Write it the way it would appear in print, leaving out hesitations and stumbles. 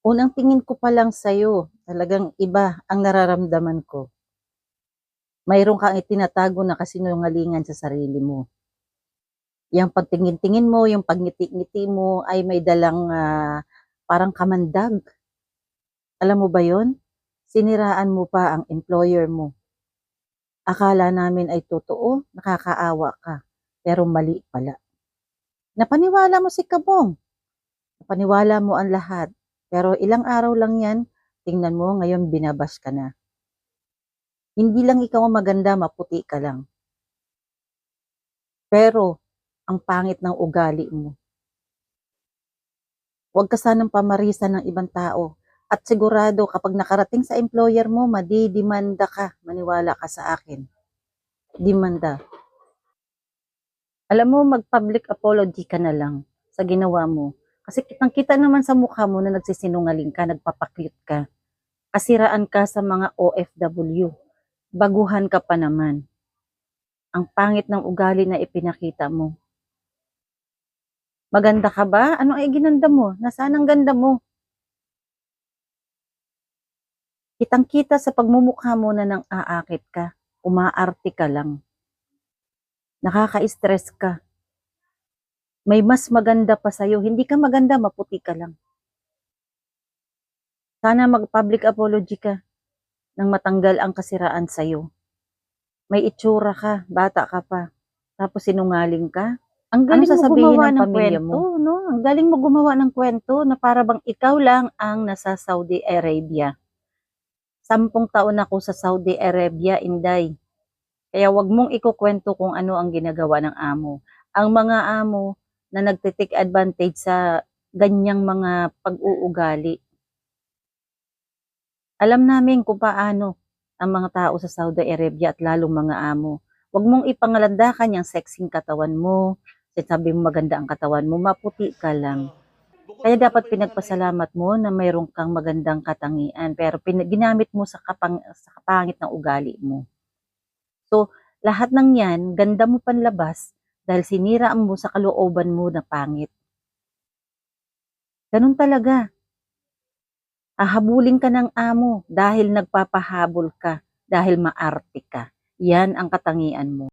Unang tingin ko pa lang sa'yo, talagang iba ang nararamdaman ko. Mayroon kang itinatago na kasinungalingan sa sarili mo. Yang pagtingin-tingin mo, yung pagngiti-ngiti mo ay may dalang, parang kamandag. Alam mo ba yon? Siniraan mo pa ang employer mo. Akala namin ay totoo, nakakaawa ka, pero mali pala. Napaniwala mo si Kabong, napaniwala mo ang lahat, pero ilang araw lang yan, tingnan mo ngayon binabash ka na. Hindi lang ikaw ang maganda, maputi ka lang. Pero, ang pangit ng ugali mo. Huwag ka sanang pamarisan ng ibang tao. At sigurado kapag nakarating sa employer mo, madidimanda ka. Maniwala ka sa akin. Dimanda. Alam mo, mag-public apology ka na lang sa ginawa mo. Kasi kitang-kita naman sa mukha mo na nagsisinungaling ka, nagpapakyut ka. Kasiraan ka sa mga OFW. Baguhan ka pa naman. Ang pangit ng ugali na ipinakita mo. Maganda ka ba? Ano ay ginanda mo? Nasaan ang ganda mo? Kitang-kita sa pagmumukha mo na nang aakit ka. Umaarte ka lang. Nakaka-stress ka. May mas maganda pa sa'yo. Hindi ka maganda, maputi ka lang. Sana mag-public apology ka nang matanggal ang kasiraan sa'yo. May itsura ka, bata ka pa. Tapos sinungaling ka. Ang galing mo gumawa ng kwento, no? Ang galing mo gumawa ng kwento na para bang ikaw lang ang nasa Saudi Arabia. 10 taon ako sa Saudi Arabia, Inday. Kaya wag mong ikukwento kung ano ang ginagawa ng amo. Ang mga amo na nagte-take advantage sa ganyang mga pag-uugali. Alam namin kung paano ang mga tao sa Saudi Arabia at lalong mga amo. Huwag mong ipangalandakan yung sexing katawan mo. Sabi mo maganda ang katawan mo, maputi ka lang. Kaya dapat pinagpasalamat mo na mayroon kang magandang katangian, pero ginamit mo sa kapangit ng ugali mo. So, lahat ng yan, ganda mo panlabas dahil sinira mo sa kalooban mo na pangit. Ganun talaga. Hahabulin ka ng amo dahil nagpapahabol ka, dahil maarte ka. Yan ang katangian mo.